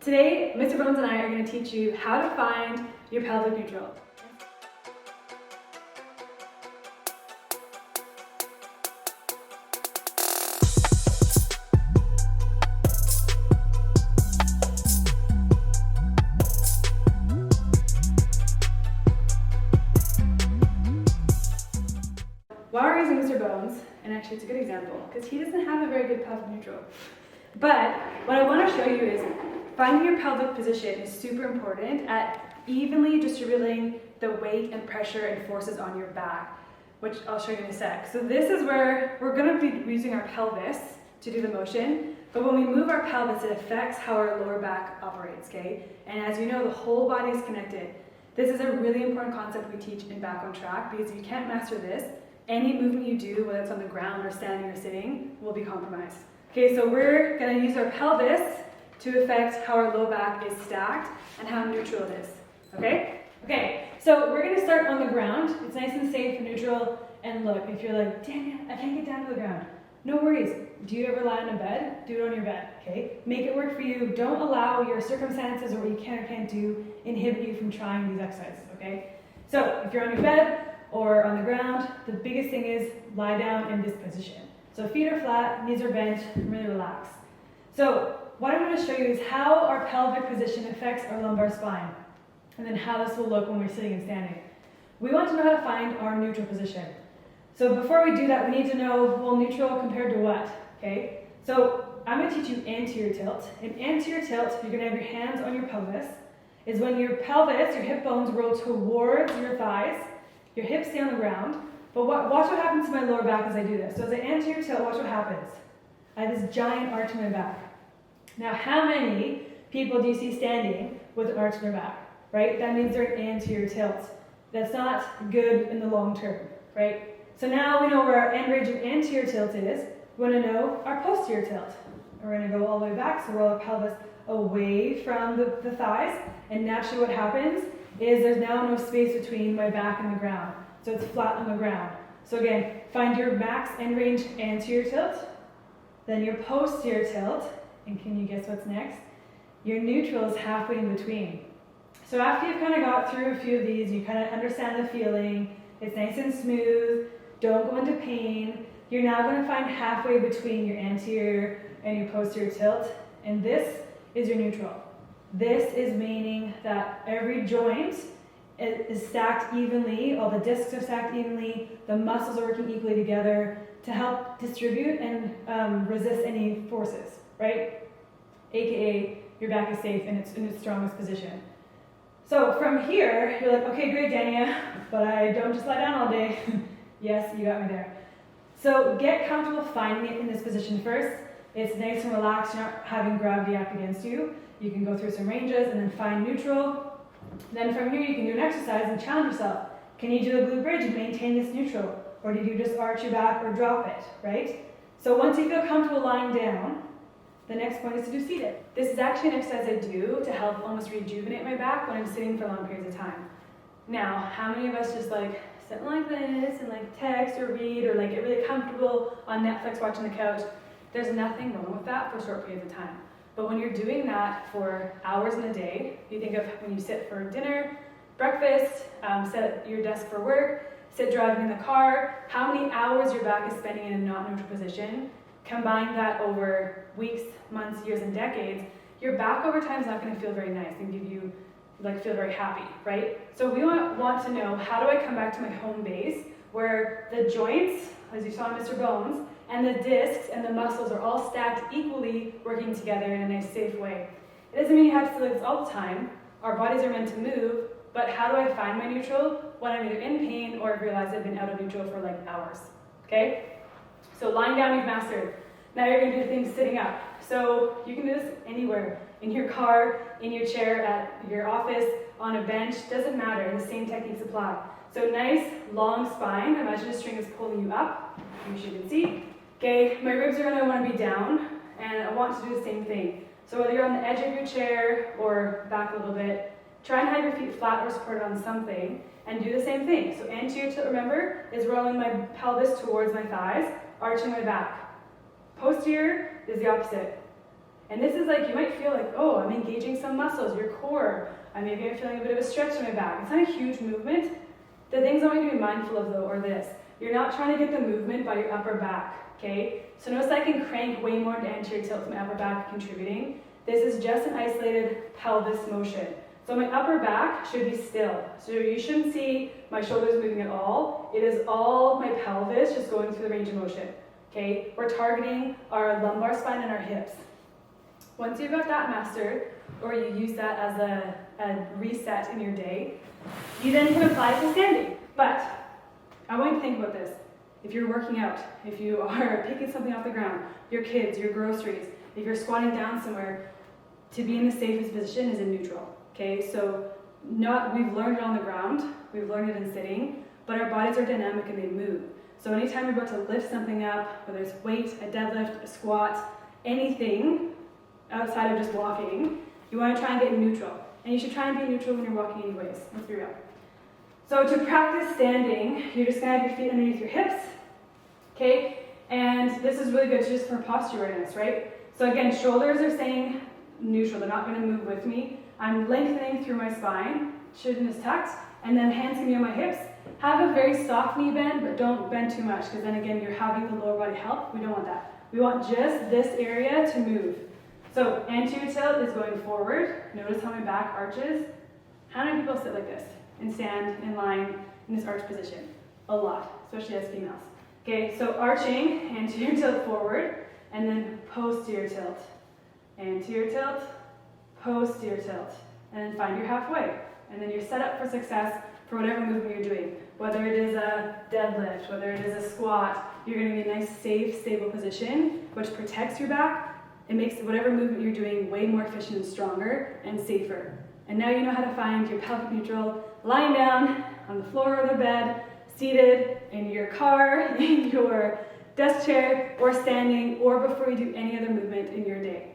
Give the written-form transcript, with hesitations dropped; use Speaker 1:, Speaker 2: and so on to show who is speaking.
Speaker 1: Today, Mr. Bones and I are going to teach you how to find your pelvic neutral. While we're using Mr. Bones, and actually it's a good example because he doesn't have a very good pelvic neutral, but what I want to show you is finding your pelvic position is super important at evenly distributing the weight and pressure and forces on your back, which I'll show you in a sec. So this is where we're going to be using our pelvis to do the motion, but when we move our pelvis, it affects how our lower back operates, okay? And as you know, the whole body is connected. This is a really important concept we teach in Back on Track, because if you can't master this, any movement you do, whether it's on the ground or standing or sitting, will be compromised. Okay, so we're going to use our pelvis to affect how our low back is stacked and how neutral it is. Okay? Okay, so we're going to start on the ground. It's nice and safe and neutral. And look, if you're like, damn it, I can't get down to the ground. No worries. Do you ever lie on a bed? Do it on your bed, okay? Make it work for you. Don't allow your circumstances or what you can or can't do inhibit you from trying these exercises, okay? So if you're on your bed or on the ground, the biggest thing is lie down in this position. So feet are flat, knees are bent, really relax. So what I'm going to show you is how our pelvic position affects our lumbar spine, and then how this will look when we're sitting and standing. We want to know how to find our neutral position. So before we do that, we need to know, well, neutral compared to what, okay? So I'm going to teach you anterior tilt. In anterior tilt, you're going to have your hands on your pelvis, is when your pelvis, your hip bones roll towards your thighs, your hips stay on the ground, but watch what happens to my lower back as I do this. So as I anterior tilt, watch what happens. I have this giant arch in my back. Now, how many people do you see standing with an arch in their back, right? That means they're in anterior tilt. That's not good in the long term, right? So now we know where our end range of anterior tilt is. We want to know our posterior tilt. We're going to go all the way back, so roll our pelvis away from the thighs, and naturally what happens is there's now no space between my back and the ground. So it's flat on the ground. So again, find your max end range anterior tilt, then your posterior tilt, and can you guess what's next? Your neutral is halfway in between. So after you've kind of got through a few of these, you kind of understand the feeling, it's nice and smooth, don't go into pain, you're now going to find halfway between your anterior and your posterior tilt, and this is your neutral. This is meaning that every joint is stacked evenly, all the discs are stacked evenly, the muscles are working equally together to help distribute and resist any forces, right? AKA, your back is safe and it's in its strongest position. So from here, you're like, okay, great, Dania, but I don't just lie down all day. Yes, you got me there. So get comfortable finding it in this position first. It's nice and relaxed, you're not having gravity act against you. You can go through some ranges and then find neutral. Then from here you can do an exercise and challenge yourself. Can you do a glute bridge and maintain this neutral? Or do you just arch your back or drop it, right? So once you feel comfortable lying down, the next point is to do seated. This is actually an exercise I do to help almost rejuvenate my back when I'm sitting for long periods of time. Now, how many of us just like sit like this and like text or read or like get really comfortable on Netflix watching the couch? There's nothing wrong with that for short periods of time. But when you're doing that for hours in a day, you think of when you sit for dinner, breakfast, sit at your desk for work, sit driving in the car, how many hours your back is spending in a not neutral position, combine that over weeks, months, years, and decades, your back over time is not going to feel very nice and give you, feel very happy, right? So we want to know, how do I come back to my home base where the joints, as you saw in Mr. Bones, and the discs and the muscles are all stacked equally, working together in a nice, safe way. It doesn't mean you have to do this all the time. Our bodies are meant to move, but how do I find my neutral? When I'm either in pain or I've realized I've been out of neutral for like hours, okay? So lying down, you've mastered. Now you're going to do things sitting up. So you can do this anywhere, in your car, in your chair, at your office, on a bench, doesn't matter, the same techniques apply. So nice, long spine, imagine a string is pulling you up, as you can see. Okay, my ribs are going to want to be down, and I want to do the same thing. So whether you're on the edge of your chair or back a little bit, try and have your feet flat or supported on something, and do the same thing. So anterior tilt, remember, is rolling my pelvis towards my thighs, arching my back. Posterior is the opposite. And this is like, you might feel like, oh, I'm engaging some muscles, your core. Maybe I'm feeling a bit of a stretch in my back. It's not a huge movement. The things I want you to be mindful of though are this. You're not trying to get the movement by your upper back, okay? So notice I can crank way more into anterior tilt from my upper back contributing. This is just an isolated pelvis motion. So my upper back should be still. So you shouldn't see my shoulders moving at all. It is all my pelvis just going through the range of motion, okay? We're targeting our lumbar spine and our hips. Once you've got that mastered, or you use that as a reset in your day, you then can apply it to standing. But I want you to think about this. If you're working out, if you are picking something off the ground, your kids, your groceries, if you're squatting down somewhere, to be in the safest position is in neutral. Okay, so we've learned it on the ground, we've learned it in sitting, but our bodies are dynamic and they move. So anytime you're about to lift something up, whether it's weight, a deadlift, a squat, anything outside of just walking, you want to try and get neutral. And you should try and be neutral when you're walking anyways, let's be real. So to practice standing, you're just going to have your feet underneath your hips, okay? And this is really good just for posture awareness, right? So again, shoulders are staying neutral, they're not going to move with me. I'm lengthening through my spine, chin is tucked, and then hands can be on my hips. Have a very soft knee bend, but don't bend too much, because then again, you're having the lower body help. We don't want that. We want just this area to move. So anterior tilt is going forward. Notice how my back arches. How many people sit like this and stand in line in this arch position? A lot, especially as females. Okay, so arching, anterior tilt forward, and then posterior tilt. Anterior tilt, posterior tilt, and then find your halfway. And then you're set up for success for whatever movement you're doing. Whether it is a deadlift, whether it is a squat, you're going to be in a nice, safe, stable position, which protects your back. It makes whatever movement you're doing way more efficient and stronger and safer. And now you know how to find your pelvic neutral lying down on the floor of the bed, seated in your car, in your desk chair, or standing, or before you do any other movement in your day.